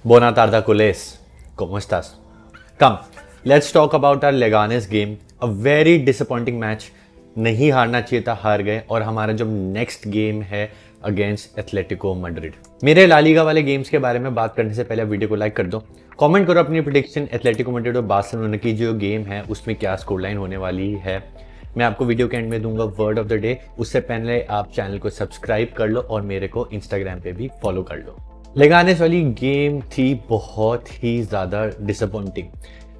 Buona tarde, culés. ¿Cómo estás? Come, let's talk about our Leganes game. A very disappointing match. नहीं हारना चाहिए था, हार गए। और हमारा जो नेक्स्ट गेम है अगेंस्ट एथलेटिको मैड्रिड। मेरे ला लीगा वाले गेम्स के बारे में बात करने से पहले वीडियो को लाइक कर दो, कमेंट करो अपनी प्रेडिक्शन एथलेटिको मैड्रिड और बार्सिलोना की जो गेम है उसमें क्या स्कोर लाइन होने वाली है। मैं आपको वीडियो के एंड में दूंगा वर्ड ऑफ द डे। उससे पहले आप चैनल को सब्सक्राइब कर लो और मेरे को इंस्टाग्राम पे भी फॉलो कर लो। लेगानेस वाली गेम थी बहुत ही ज़्यादा डिसअपॉइंटिंग।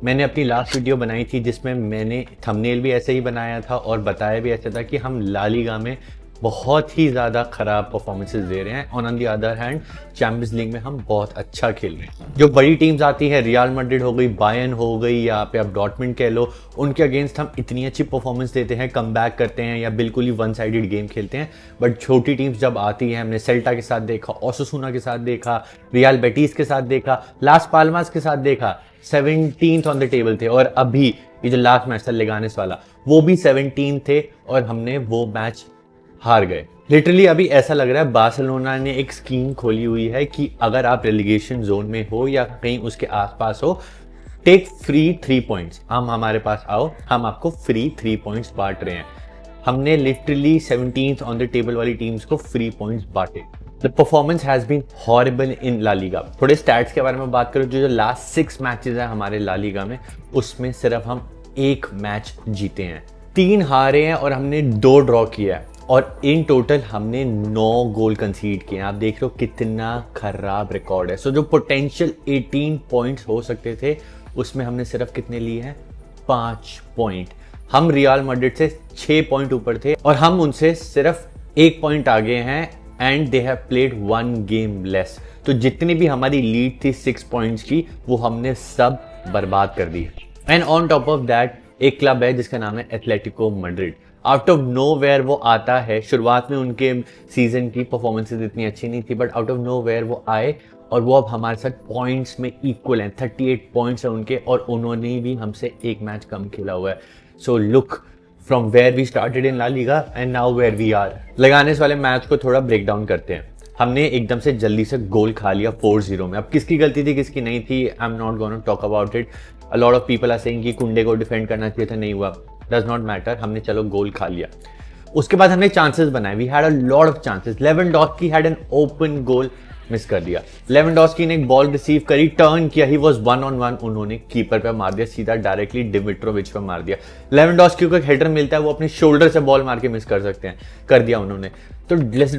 मैंने अपनी लास्ट वीडियो बनाई थी जिसमें मैंने थंबनेल भी ऐसे ही बनाया था और बताया भी ऐसा था कि हम ला लीगा में बहुत ही ज़्यादा ख़राब परफॉर्मेंसेस दे रहे हैं और on the other hand champions League में हम बहुत अच्छा खेल रहे हैं। जो बड़ी टीम्स आती है, रियल मैड्रिड हो गई, बायर्न हो गई, या पे आप डॉर्टमुंड कह लो, उनके अगेंस्ट हम इतनी अच्छी परफॉर्मेंस देते हैं, कम बैक करते हैं या बिल्कुल ही वन साइडेड गेम खेलते हैं। बट छोटी टीम्स जब आती हैं, हमने सेल्टा के साथ देखा, ओसासुना के साथ देखा, रियल बेटिस के साथ देखा, लास पाल्मास के साथ देखा, 17th ऑन द टेबल थे। और अभी ये जो लास्ट मैच था लेगानेस वाला, वो भी 17 थे और हमने वो मैच हार गए। लिटरली अभी ऐसा लग रहा है बार्सिलोना ने एक स्कीम खोली हुई है कि अगर आप रेलीगेशन जोन में हो या कहीं उसके आसपास हो, टेक फ्री 3 पॉइंट्स। हमारे पास आओ, हम आपको फ्री 3 पॉइंट्स बांट रहे हैं। हमने literally 17th on the table वाली टीम्स को फ्री पॉइंट्स बांटे। The performance has been horrible in La Liga. थोड़े स्टैट्स के बारे में बात करूं, जो लास्ट 6 मैचेस है हमारे ला लीगा में, उसमें सिर्फ हम 1 मैच जीते हैं, 3 हारे हैं और हमने 2 ड्रॉ किया है। और इन टोटल हमने 9 गोल कंसीड किए हैं। आप देख लो कितना खराब रिकॉर्ड है। सो जो पोटेंशियल 18 पॉइंट्स हो सकते थे उसमें हमने सिर्फ कितने लिए हैं? 5 पॉइंट। हम रियल मैड्रिड से 6 पॉइंट ऊपर थे और हम उनसे सिर्फ 1 पॉइंट आगे हैं and they have played 1 game less. तो जितनी भी हमारी लीड थी 6 पॉइंट्स की, वो हमने सब बर्बाद कर दी। And on top of that एक क्लब है जिसका नाम है Atletico Madrid. Out of nowhere वो आता है। शुरुआत में उनके सीजन की परफॉर्मेंसेस इतनी अच्छी नहीं थी, बट आउट ऑफ नोवेयर वो आए और वो अब हमारे साथ पॉइंट्स में इक्वल हैं। 38 पॉइंट्स हैं उनके और उन्होंने भी हमसे 1 मैच कम खेला हुआ है। So look from where we started in La Liga and now where we are. Leganes वाले मैच को थोड़ा ब्रेक डाउन करते हैं। हमने एकदम से जल्दी से गोल खा लिया 4-0 में। अब किसकी गलती थी किसकी नहीं थी, I am not gonna talk about it. A lot of people are saying कि कुंडे को डिफेंड करना चाहिए था, नहीं हुआ, डज नॉट मैटर। हमने चलो गोल खा लिया। उसके बाद हमने चांसेस बनाए, we had a lot of chances. Lewandowski had an open goal, miss कर दिया। लेवेंडोस्की ने एक बॉल रिसीव करी, टर्न किया, ही वाज 1-on-1, उन्होंने कीपर पे मार दिया, सीधा डायरेक्टली डिमिट्रोविच पे मार दिया। लेवेंडोस्की को एक हेडर मिलता है, वो अपने शोल्डर से बॉल मार के मिस कर सकते हैं, कर दिया उन्होंने। तो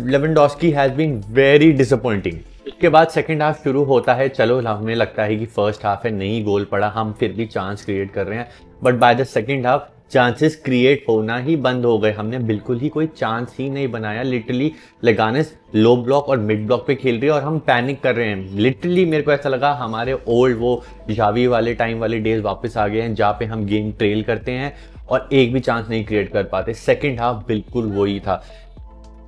Lewandowski has been very disappointing. उसके बाद सेकंड हाफ शुरू होता है। चलो हमें लगता है कि फर्स्ट हाफ है, नहीं गोल पड़ा, हम फिर भी चांस क्रिएट कर रहे हैं। But by the second half chances create होना ही बंद हो गए। हमने बिल्कुल ही कोई चांस ही नहीं बनाया। लिटरली लेगानेस लो ब्लॉक और मिड ब्लॉक पे खेल रही है और हम पैनिक कर रहे हैं। लिटरली मेरे को ऐसा लगा हमारे ओल्ड वो जावी वाले टाइम वाले डेज वापस आ गए हैं, जहाँ पे हम गेम ट्रेल करते हैं और एक भी चांस नहीं क्रिएट कर पाते। सेकेंड हाफ बिल्कुल वही था।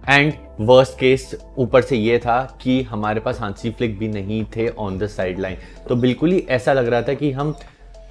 एंड वर्स्ट केस ऊपर से ये था कि हमारे पास हांसी फ्लिक भी नहीं थे ऑन द साइड लाइन। तो बिल्कुल ही ऐसा लग रहा था कि हम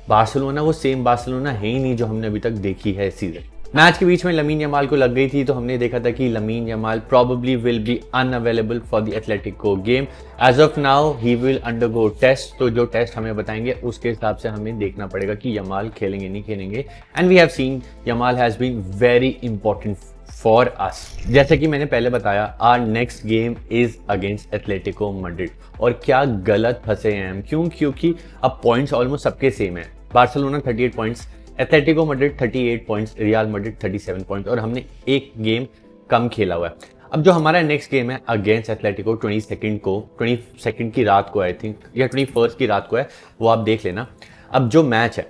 बार्सिलोना वो सेम बार्सिलोना है ही नहीं जो हमने अभी तक देखी है इस सीजन। मैच के बीच में लमीन यमाल को लग गई थी, तो हमने देखा था कि lamin Yamal probably will be unavailable for the Atletico game. As of now, he will undergo test. तो जो टेस्ट हमें बताएंगे उसके हिसाब से हमें देखना पड़ेगा कि यमाल खेलेंगे नहीं खेलेंगे। And we have seen Yamal has been very important for us. जैसे कि मैंने पहले बताया, our next game is against Atletico Madrid. और क्या गलत फंसे हैं हम, क्यों? क्योंकि अब पॉइंट्स ऑलमोस्ट सबके सेम है। Barcelona 38 points, Atletico Madrid 38 points, real Madrid 37 points और हमने एक गेम कम खेला हुआ है। अब जो हमारा नेक्स्ट गेम है अगेंस्ट एथलेटिको 22 की रात को आई थिंक, या 21 की रात को है, वो आप देख लेना। अब जो मैच है,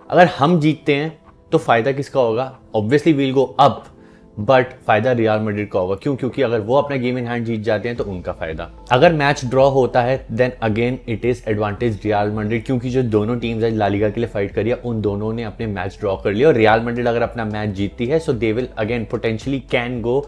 अगर हम जीतते हैं तो फायदा किसका होगा? Obviously we'll go up, but फायदा रियल मैड्रिड का होगा। क्यों? क्योंकि अगर वो अपना गेम इन हैंड जीत जाते हैं तो उनका फायदा। अगर मैच ड्रॉ होता है then again it is advantage Real Madrid, क्योंकि जो दोनों टीम्स आज ला लीगा के लिए फाइट करी है उन दोनों ने अपने मैच ड्रॉ कर लिया। और रियल मैड्रिड अगर अपना मैच जीतती है so they will again potentially can go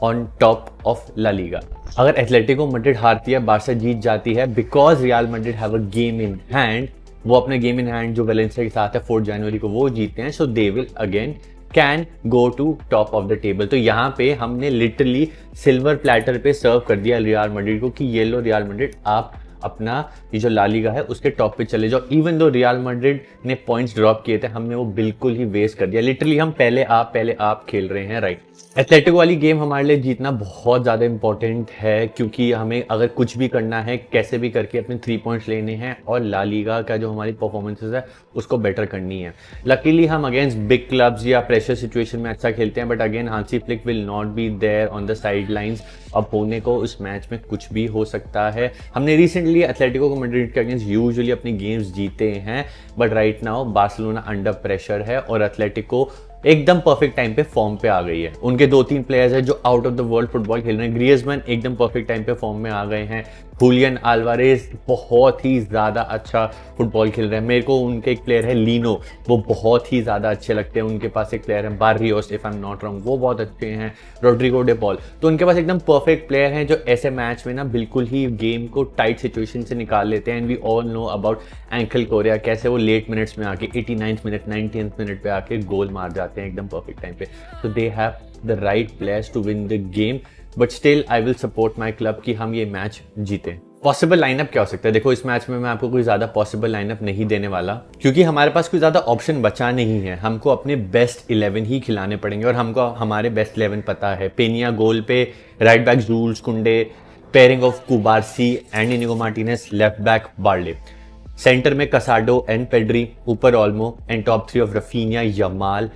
on top of La Liga. अगर एथलेटिको मैड्रिड हारती है, बार्सा जीत जाती है, because Real Madrid have a game in hand, वो अपने गेम इन हैंड जो वेलेंसिया के साथ है 4 जनवरी को वो जीतते हैं, so they will again can go to top of the table. तो यहाँ पे हमने लिटरली सिल्वर प्लेटर पे सर्व कर दिया रियल मैड्रिड को कि ये लो रियल मैड्रिड, आप अपना ये जो ला लीगा है उसके टॉप पे चले जाओ। इवन दो रियल मैड्रिड ने पॉइंट्स ड्रॉप किए थे, हमने वो बिल्कुल ही वेस्ट कर दिया। लिटरली हम पहले आप खेल रहे हैं, राइट। एथलेटिको वाली गेम हमारे लिए जीतना बहुत ज़्यादा इंपॉर्टेंट है, क्योंकि हमें अगर कुछ भी करना है, कैसे भी करके अपने 3 पॉइंट्स लेने हैं और ला लीगा का जो हमारी परफॉर्मेंसेस है उसको बेटर करनी है। लकीली हम अगेंस्ट बिग क्लब्स या प्रेशर सिचुएशन में अच्छा खेलते हैं, but again Hansi Flick will not be there on the side lines. अब होने को उस मैच में कुछ भी हो सकता है। हमने रिसेंटली एथलेटिको को मैड्रिड के अगेंस्ट यूजुअली अपनी गेम्स जीते हैं, but right now Barcelona under pressure है और एथलेटिको एकदम परफेक्ट टाइम पे फॉर्म पे आ गई है। उनके 2-3 प्लेयर्स हैं जो out of the world football खेल रहे हैं। ग्रियजमैन एकदम परफेक्ट टाइम पे फॉर्म में आ गए हैं। हुलियन अल्वारेज बहुत ही ज़्यादा अच्छा फुटबॉल खेल रहे हैं। मेरे को उनके एक प्लेयर है लीनो, वो बहुत ही ज़्यादा अच्छे लगते हैं। उनके पास एक प्लेयर है Barrios, if I am not wrong, वो बहुत अच्छे हैं। रोड्रिगो डे पॉल, तो उनके पास एकदम परफेक्ट प्लेयर हैं जो ऐसे मैच में ना बिल्कुल ही गेम को टाइट सिचुएशन से निकाल लेते हैं। And we all know about ankle Korea, कैसे वो लेट मिनट्स में आके 89th मिनट 90th मिनट पे आके गोल मार जाते हैं एकदम परफेक्ट टाइम पे। तो they have the right players to win the game, but still I will support my club कि हम ये मैच जीते। पॉसिबल लाइनअप क्या हो सकता है? देखो, इस मैच में मैं आपको कोई ज़्यादा पॉसिबल लाइनअप नहीं देने वाला, क्योंकि हमारे पास कोई ज़्यादा ऑप्शन बचा नहीं है। हमको अपने बेस्ट 11 ही खिलाने पड़ेंगे और हमको हमारे बेस्ट 11 पता है। पेनिया गोल पे, राइट बैक जूल्स कुंडे, pairing of कुबारसी and Inigo Martinez, left back barley, centre में कसाडो एंड पेड्री, ऊपर Olmo and top 3 of Raphinha, Yamal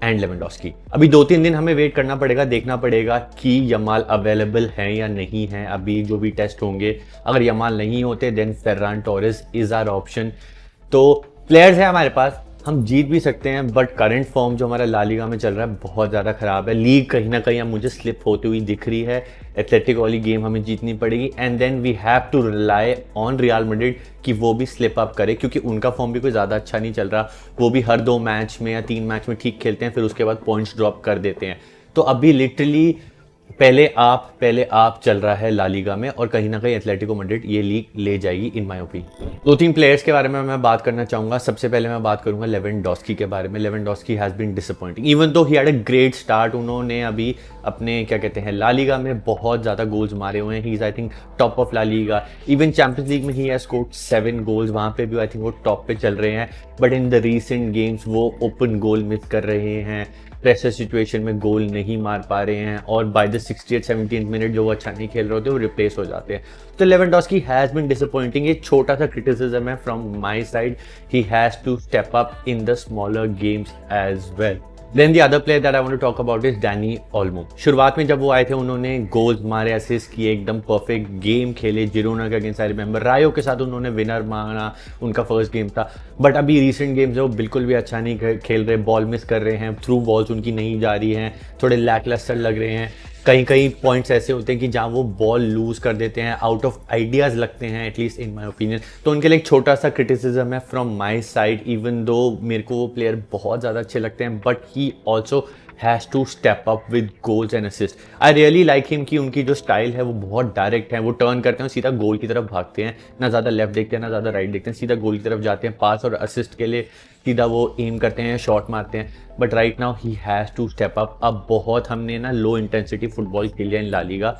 and Lewandowski. अभी 2-3 दिन हमें वेट करना पड़ेगा, देखना पड़ेगा कि यमाल अवेलेबल है या नहीं है। अभी जो भी टेस्ट होंगे, अगर यमाल नहीं होते then Ferran Torres is our option. तो प्लेयर्स है हमारे पास, हम जीत भी सकते हैं, बट करंट फॉर्म जो हमारा ला लीगा में चल रहा है बहुत ज़्यादा ख़राब है। लीग कहीं ना कहीं अब मुझे स्लिप होती हुई दिख रही है। एथलेटिको वाली गेम हमें जीतनी पड़ेगी and then we have to rely on Real Madrid कि वो भी स्लिप अप करे, क्योंकि उनका फॉर्म भी कोई ज़्यादा अच्छा नहीं चल रहा। वो भी हर 2 मैच में या 3 मैच में ठीक खेलते हैं, फिर उसके बाद पॉइंट्स ड्रॉप कर देते हैं। तो अभी लिटरली पहले आप चल रहा है ला लीगा में, और कहीं ना कहीं एथलेटिको मैड्रिड ये लीग ले जाएगी इन माय ओपिनियन। 2-3 प्लेयर्स के बारे में मैं बात करना चाहूँगा। सबसे पहले मैं बात करूँगा लेवेंडोस्की के बारे में। Lewandowski has been disappointing even though he had a great start. उन्होंने अभी अपने क्या कहते हैं ला लीगा में बहुत ज़्यादा गोल्स मारे हुए हैं। He is I think top of La Liga. Even Champions League में ही हैज़ स्कोर्ड 7 गोल्स, वहाँ पे भी आई थिंक वो टॉप पे चल रहे हैं। But in the recent games वो ओपन गोल मिस कर रहे हैं, प्रेशर सिचुएशन में गोल नहीं मार पा रहे हैं, और बाय द 60th-70th मिनट जो वो अच्छा नहीं खेल रहे होते वो रिप्लेस हो जाते हैं। तो लेवेंडोस्की हैज़ बीन डिसअपॉइंटिंग। ये छोटा सा क्रिटिसिज्म है from my side. He has to step up in the smaller games as well. Then the other player that I want to talk about is Dani Olmo. शुरुआत में जब वो आए थे उन्होंने गोल्स मारे, असिस्ट किए, एकदम परफेक्ट गेम खेले। जिरोना के अगेंस्ट आई रिमेंबर, रायो के साथ उन्होंने विनर मांगा, उनका फर्स्ट गेम था। बट अभी रिसेंट गेम्स है वो बिल्कुल भी अच्छा नहीं खेल रहे, बॉल मिस कर रहे हैं, थ्रू बॉल्स उनकी नहीं जा रही हैं, थोड़े लैकलस्टर लग रहे हैं। कहीं कहीं पॉइंट्स ऐसे होते हैं कि जहाँ वो बॉल लूज कर देते हैं, आउट ऑफ आइडियाज़ लगते हैं, एटलीस्ट इन माय ओपिनियन। तो उनके लिए एक छोटा सा क्रिटिसिज्म है from my side. Even though मेरे को वो प्लेयर बहुत ज़्यादा अच्छे लगते हैं, but he also has to step up with goals and assist. I really like him कि उनकी जो स्टाइल है वो बहुत डायरेक्ट है। वो टर्न करते हैं, सीधा गोल की तरफ भागते हैं, ना ज़्यादा लेफ्ट देखते हैं ना ज़्यादा राइट देखते हैं, सीधा गोल की तरफ जाते हैं। पास और असिस्ट के लिए सीधा वो एम करते हैं, शॉट मारते हैं। But right now he has to step up. अब बहुत हमने ना लो इंटेंसिटी फुटबॉल खेली है in La Liga.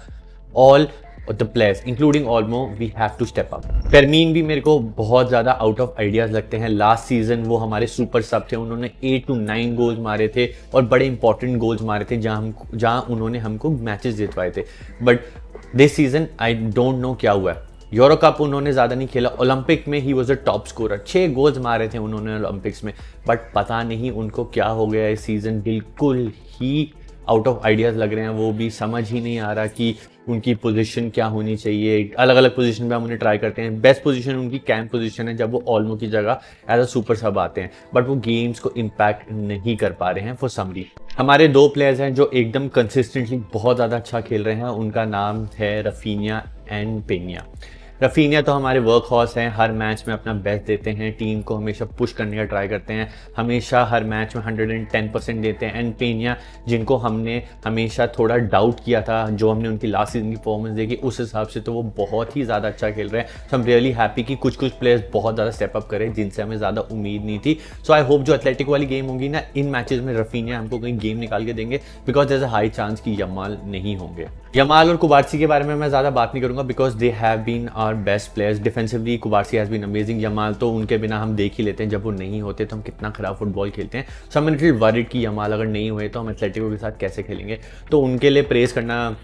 All the players including Olmo we have to step up. Fermin भी मेरे को बहुत ज़्यादा आउट ऑफ आइडियाज़ लगते हैं। लास्ट सीजन वो हमारे सुपर सब थे, उन्होंने 8 to 9 गोल्स मारे थे और बड़े इंपॉर्टेंट गोल्स मारे थे जहाँ उन्होंने हमको मैचेस जितवाए थे। But this season I don't know क्या हुआ है। यूरो कप उन्होंने ज़्यादा नहीं खेला। ओलंपिक में he was a top scorer, 6 goals मारे थे उन्होंने ओलंपिक्स में। बट पता नहीं उनको क्या हो गया इस सीज़न, बिल्कुल ही आउट ऑफ आइडियाज़ लग रहे हैं। वो भी समझ ही नहीं आ रहा कि उनकी पोजीशन क्या होनी चाहिए। अलग अलग पोजीशन पे हम उन्हें ट्राई करते हैं। बेस्ट पोजीशन उनकी कैंप पोजीशन है, जब वो ऑल्मो की जगह एज अ सुपर सब आते हैं, बट वो गेम्स को इम्पैक्ट नहीं कर पा रहे हैं फॉर सम रीजन। हमारे 2 प्लेयर्स हैं जो एकदम कंसिस्टेंटली बहुत ज़्यादा अच्छा खेल रहे हैं, उनका नाम है रफीनिया एंड पेनिया। रफीनिया तो हमारे वर्क हॉर्स हैं, हर मैच में अपना बेस्ट देते हैं, टीम को हमेशा पुश करने का ट्राई करते हैं, हमेशा हर मैच में 110% देते हैं। एंड पेनिया जिनको हमने हमेशा थोड़ा डाउट किया था, जो हमने उनकी लास्ट सीजन की परफॉर्मेंस देखी उस हिसाब से तो वो बहुत ही ज़्यादा अच्छा खेल रहे हैं। सो आई एम रियली हैप्पी कि कुछ प्लेयर्स बहुत ज़्यादा स्टेप अप करें जिनसे हमें ज़्यादा उम्मीद नहीं थी। सो आई होप जो एथलेटिक वाली गेम होगी ना, इन मैचेस में रफीनिया हमको कहीं गेम निकाल के देंगे, because there is a high chance कि यमाल नहीं होंगे। यमाल और कुबारसी के बारे में मैं ज़्यादा बात नहीं करूँगा because they have been our best players defensively. Cubarsi has been amazing. Yamal तो उनके बिना हम देख ही लेते हैं, जब वो नहीं होते तो हम कितना ख़राब फुटबॉल खेलते हैं। सो आई एम लिटिल वरीड कि यमाल अगर नहीं हुए तो हम एथलेटिको के साथ कैसे खेलेंगे। तो उनके लिए प्रेज़ करना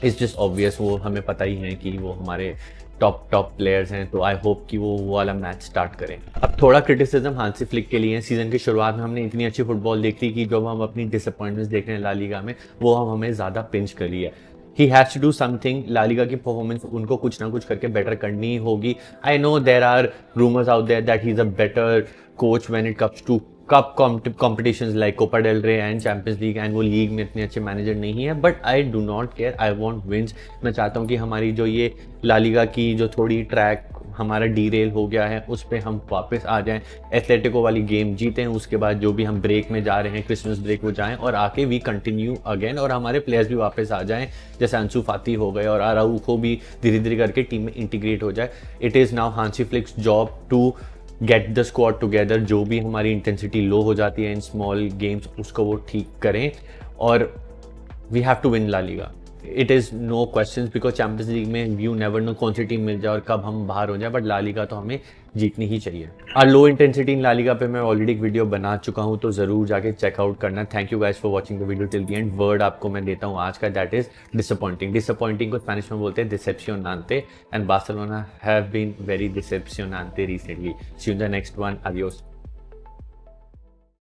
इज़ जस्ट ऑब्वियस, वो हमें पता ही है कि वो हमारे टॉप प्लेयर्स हैं। तो आई होप कि वो वाला मैच स्टार्ट करें। अब थोड़ा क्रिटिसिज्म हांसी फ्लिक के लिए। सीज़न की शुरुआत में हमने इतनी अच्छी फुटबॉल देखी कि जब हम अपनी डिसअपॉइंटमेंट्स देख रहे हैं ला लीगा में, वो हमें ज़्यादा पिंच कर लिया। He has to do something. La Liga की परफॉर्मेंस उनको कुछ ना कुछ करके बेटर करनी होगी। I know there are rumours out there that he is a better coach when it comes to cup competitions like Copa del Rey and Champions League, and वो लीग में इतने अच्छे मैनेजर नहीं है। But I do not care, I want wins. मैं चाहता हूँ कि हमारी जो ये ला लीगा की जो थोड़ी ट्रैक हमारा डीरेल हो गया है उस पर हम वापस आ जाएं, एथलेटिको वाली गेम जीतें, उसके बाद जो भी हम ब्रेक में जा रहे हैं क्रिसमस ब्रेक, वो जाएं और आके वी कंटिन्यू अगेन, और हमारे प्लेयर्स भी वापस आ जाएं, जैसे अंसू फाती हो गए और आराउखो भी धीरे धीरे करके टीम में इंटीग्रेट हो जाए। It is now Hansi Flick's job to get the squad together. जो भी हमारी इंटेंसिटी लो हो जाती है इन स्मॉल गेम्स उसको वो ठीक करें, और we have to win La Liga. It is no question, because Champions League में यू नेवर नो कौन सी टीम मिल जाए और कब हम बाहर हो जाए, बट ला लीगा तो हमें जीतनी ही चाहिए। और low intensity in La Liga पे मैं ऑलरेडी एक वीडियो बना चुका हूँ, तो ज़रूर जाके चेकआउट करना। Thank you guys for watching the video till the end. Word आपको मैं देता हूँ आज का, दैट इज डिसअपॉइंटिंग। डिसअपॉइंटिंग को स्पेनिश में बोलते हैं डिसेप्शनांते, and Barcelona have been very डिसेप्शनांते recently. See you in the next one. Adios.